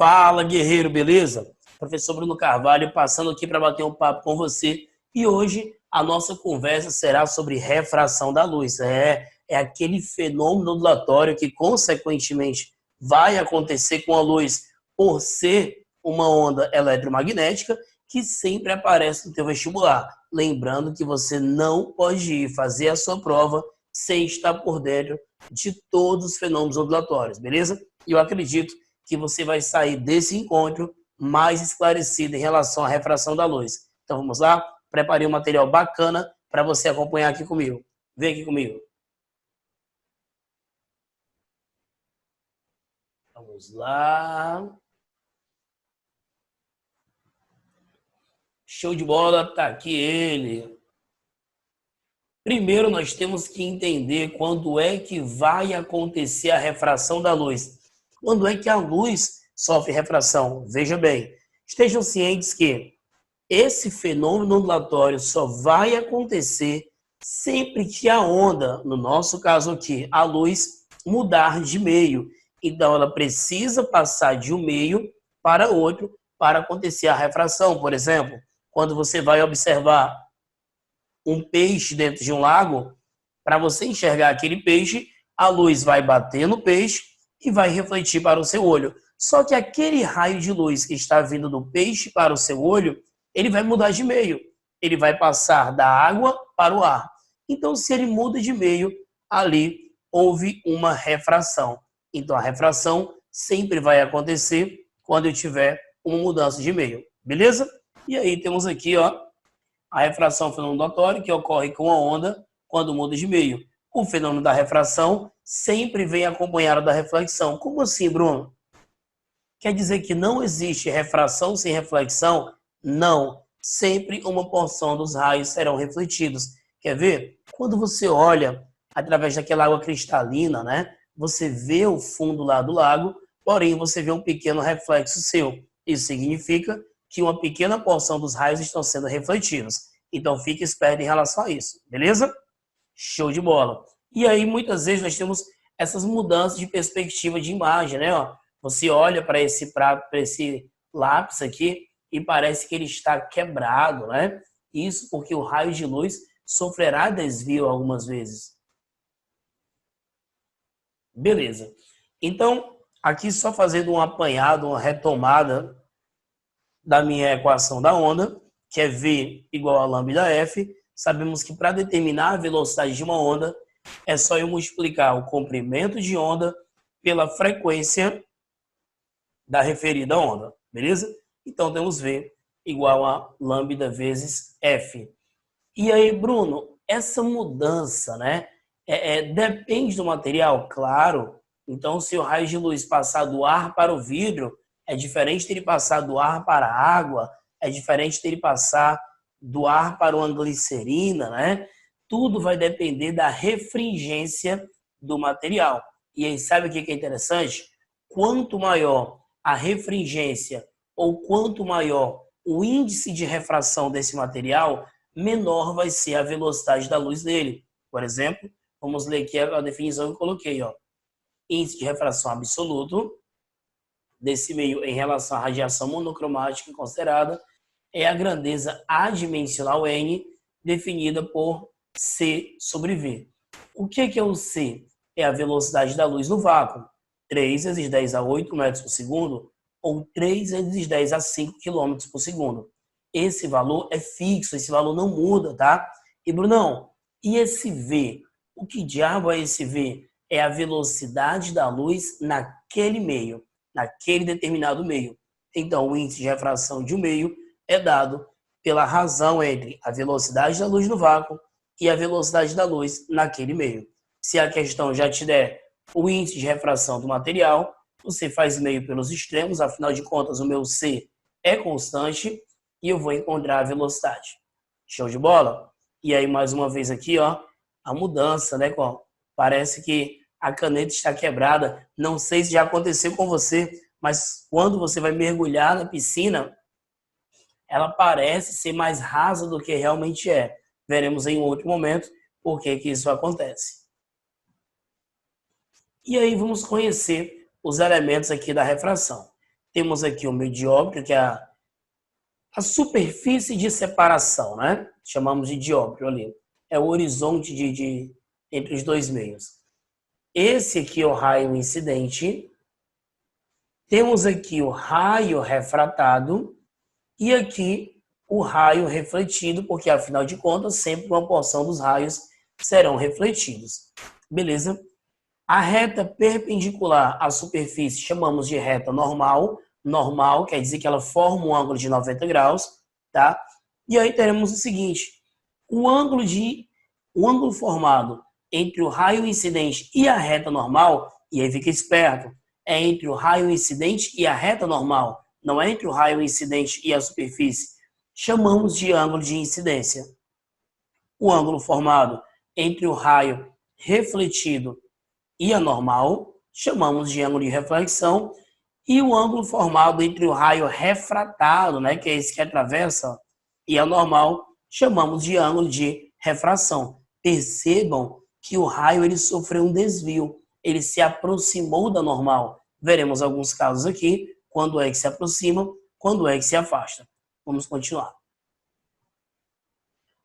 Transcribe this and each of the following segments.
Fala, guerreiro, beleza? Professor Bruno Carvalho passando aqui para bater um papo com você. E hoje a nossa conversa será sobre refração da luz. É aquele fenômeno ondulatório que, consequentemente, vai acontecer com a luz por ser uma onda eletromagnética que sempre aparece no teu vestibular. Lembrando que você não pode ir fazer a sua prova sem estar por dentro de todos os fenômenos ondulatórios, beleza? E eu acredito que você vai sair desse encontro mais esclarecido em relação à refração da luz. Então vamos lá? Preparei um material bacana para você acompanhar aqui comigo. Vem aqui comigo. Vamos lá. Show de bola, tá aqui ele. Primeiro nós temos que entender quando é que vai acontecer a refração da luz. Quando é que a luz sofre refração? Veja bem, estejam cientes que esse fenômeno ondulatório só vai acontecer sempre que a onda, no nosso caso aqui, a luz, mudar de meio. Então, ela precisa passar de um meio para outro para acontecer a refração. Por exemplo, quando você vai observar um peixe dentro de um lago, para você enxergar aquele peixe, a luz vai bater no peixe e vai refletir para o seu olho. Só que aquele raio de luz que está vindo do peixe para o seu olho, ele vai mudar de meio. Ele vai passar da água para o ar. Então, se ele muda de meio, ali houve uma refração. Então, a refração sempre vai acontecer quando eu tiver uma mudança de meio. Beleza? E aí temos aqui, ó, a refração é um fenômeno ondulatório que ocorre com a onda quando muda de meio. O fenômeno da refração sempre vem acompanhado da reflexão. Como assim, Bruno? Quer dizer que não existe refração sem reflexão? Não. Sempre uma porção dos raios serão refletidos. Quer ver? Quando você olha através daquela água cristalina, né? Você vê o fundo lá do lago, porém você vê um pequeno reflexo seu. Isso significa que uma pequena porção dos raios estão sendo refletidos. Então, fique esperto em relação a isso, beleza? Show de bola. E aí, muitas vezes, nós temos essas mudanças de perspectiva de imagem, né? Ó, você olha para esse prato, para esse lápis aqui, e parece que ele está quebrado, né? Isso porque o raio de luz sofrerá desvio algumas vezes. Beleza. Então, aqui só fazendo um apanhado, uma retomada da minha equação da onda, que é V igual a lambda F, sabemos que para determinar a velocidade de uma onda, é só eu multiplicar o comprimento de onda pela frequência da referida onda, beleza? Então, temos V igual a lambda vezes F. E aí, Bruno, essa mudança, né, depende do material? Claro. Então, se o raio de luz passar do ar para o vidro, é diferente dele passar do ar para a água, é diferente dele passar do ar para uma glicerina, né? Tudo vai depender da refringência do material. E aí, sabe o que é interessante? Quanto maior a refringência ou quanto maior o índice de refração desse material, menor vai ser a velocidade da luz dele. Por exemplo, vamos ler aqui a definição que eu coloquei, ó. Índice de refração absoluto desse meio em relação à radiação monocromática considerada é a grandeza adimensional n, definida por C sobre V. O que é o C? É a velocidade da luz no vácuo, 3 vezes 10 a 8 metros por segundo, ou 3 vezes 10 a 5 quilômetros por segundo. Esse valor é fixo, esse valor não muda, tá? E, Brunão, e esse V? O que diabo é esse V? É a velocidade da luz naquele meio, naquele determinado meio. Então, o índice de refração de um meio é dado pela razão entre a velocidade da luz no vácuo e a velocidade da luz naquele meio. Se a questão já te der o índice de refração do material, você faz meio pelos extremos, afinal de contas, o meu C é constante e eu vou encontrar a velocidade. Show de bola? E aí, mais uma vez aqui, ó, a mudança, né? Parece que a caneta está quebrada. Não sei se já aconteceu com você, mas quando você vai mergulhar na piscina, ela parece ser mais rasa do que realmente é. Veremos em um outro momento por que isso acontece. E aí vamos conhecer os elementos aqui da refração. Temos aqui o meio dióptrio, que é a superfície de separação, né? Chamamos de dióptrio ali. É o horizonte entre os dois meios. Esse aqui é o raio incidente. Temos aqui o raio refratado e aqui o raio refletido, porque afinal de contas, sempre uma porção dos raios serão refletidos. Beleza? A reta perpendicular à superfície chamamos de reta normal. Normal quer dizer que ela forma um ângulo de 90 graus, tá? E aí teremos o seguinte, o ângulo formado entre o raio incidente e a reta normal, e aí fica esperto, é entre o raio incidente e a reta normal, não é entre o raio incidente e a superfície, chamamos de ângulo de incidência. O ângulo formado entre o raio refletido e a normal, chamamos de ângulo de reflexão, e o ângulo formado entre o raio refratado, né, que é esse que atravessa, e a normal, chamamos de ângulo de refração. Percebam que o raio ele sofreu um desvio, ele se aproximou da normal. Veremos alguns casos aqui, quando é que se aproxima, quando é que se afasta. Vamos continuar.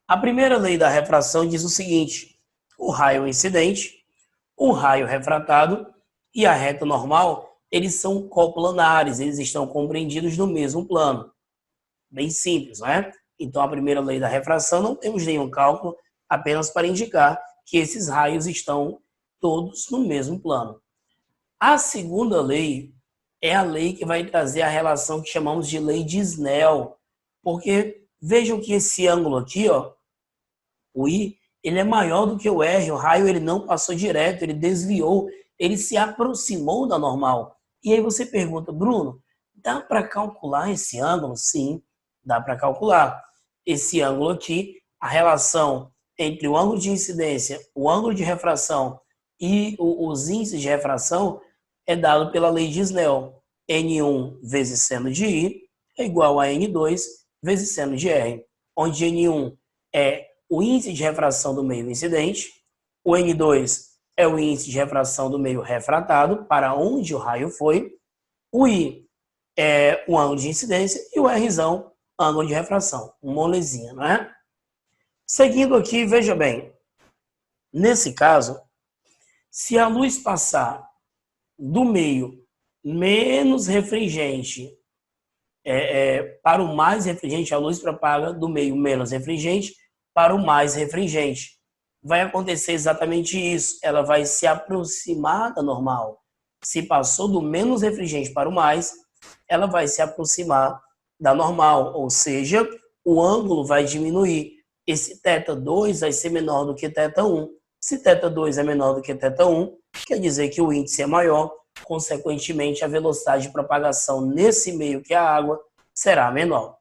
A primeira lei da refração diz o seguinte, o raio incidente, o raio refratado e a reta normal, eles são coplanares, eles estão compreendidos no mesmo plano. Bem simples, não é? Então, a primeira lei da refração, não temos nenhum cálculo, apenas para indicar que esses raios estão todos no mesmo plano. A segunda lei é a lei que vai trazer a relação que chamamos de lei de Snell, porque vejam que esse ângulo aqui, ó, o I, ele é maior do que o R, o raio ele não passou direto, ele desviou, ele se aproximou da normal. E aí você pergunta, Bruno, dá para calcular esse ângulo? Sim, dá para calcular. Esse ângulo aqui, a relação entre o ângulo de incidência, o ângulo de refração e os índices de refração é dado pela lei de Snell. N1 vezes seno de I é igual a N2 vezes seno de R, onde N1 é o índice de refração do meio incidente, o N2 é o índice de refração do meio refratado, para onde o raio foi, o I é o ângulo de incidência e o Rzão, ângulo de refração, uma molezinha, não é? Seguindo aqui, veja bem, nesse caso, se a luz passar do meio menos refringente para o mais refringente, a luz propaga do meio menos refringente para o mais refringente. Vai acontecer exatamente isso. Ela vai se aproximar da normal. Se passou do menos refringente para o mais, ela vai se aproximar da normal, ou seja, o ângulo vai diminuir. Esse θ2 vai ser menor do que θ1. Se θ2 é menor do que θ1, quer dizer que o índice é maior, consequentemente a velocidade de propagação nesse meio que é a água será menor.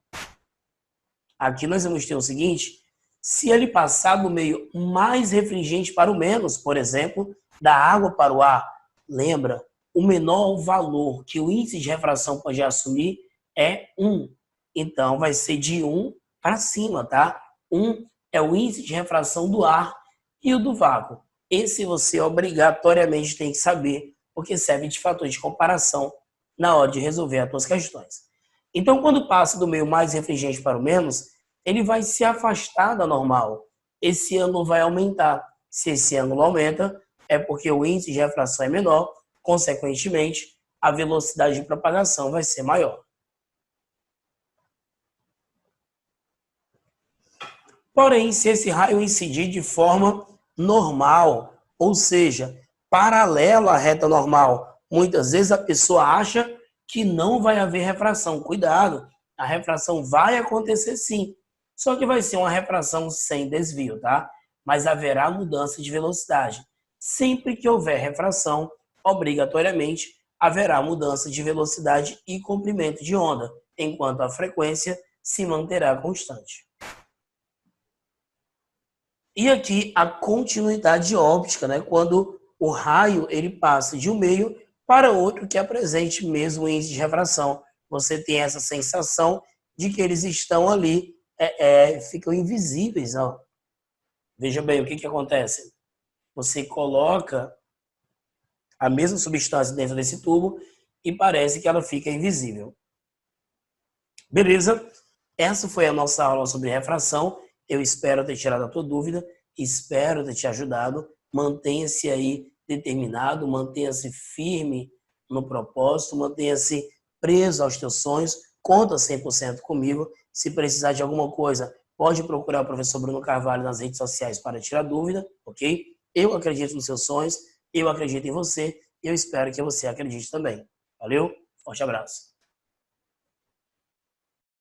Aqui nós vamos ter o seguinte, se ele passar do meio mais refringente para o menos, por exemplo, da água para o ar, lembra, o menor valor que o índice de refração pode assumir é 1. Então, vai ser de 1 para cima, tá? 1 é o índice de refração do ar e o do vácuo. Esse você obrigatoriamente tem que saber, porque serve de fator de comparação na hora de resolver as suas questões. Então, quando passa do meio mais refringente para o menos, ele vai se afastar da normal. Esse ângulo vai aumentar. Se esse ângulo aumenta, é porque o índice de refração é menor, consequentemente, a velocidade de propagação vai ser maior. Porém, se esse raio incidir de forma normal, ou seja, paralelo à reta normal, muitas vezes a pessoa acha que não vai haver refração. Cuidado, a refração vai acontecer sim, só que vai ser uma refração sem desvio, tá? Mas haverá mudança de velocidade. Sempre que houver refração, obrigatoriamente haverá mudança de velocidade e comprimento de onda, enquanto a frequência se manterá constante. E aqui a continuidade óptica, né? Quando o raio ele passa de um meio para outro que apresente mesmo o índice de refração. Você tem essa sensação de que eles estão ali, ficam invisíveis. Ó. Veja bem, o que acontece? Você coloca a mesma substância dentro desse tubo e parece que ela fica invisível. Beleza? Essa foi a nossa aula sobre refração. Eu espero ter tirado a tua dúvida, espero ter te ajudado. Mantenha-se aí determinado, mantenha-se firme no propósito, mantenha-se preso aos teus sonhos, conta 100% comigo. Se precisar de alguma coisa, pode procurar o professor Bruno Carvalho nas redes sociais para tirar dúvida, ok? Eu acredito nos seus sonhos, eu acredito em você, e eu espero que você acredite também. Valeu? Forte abraço.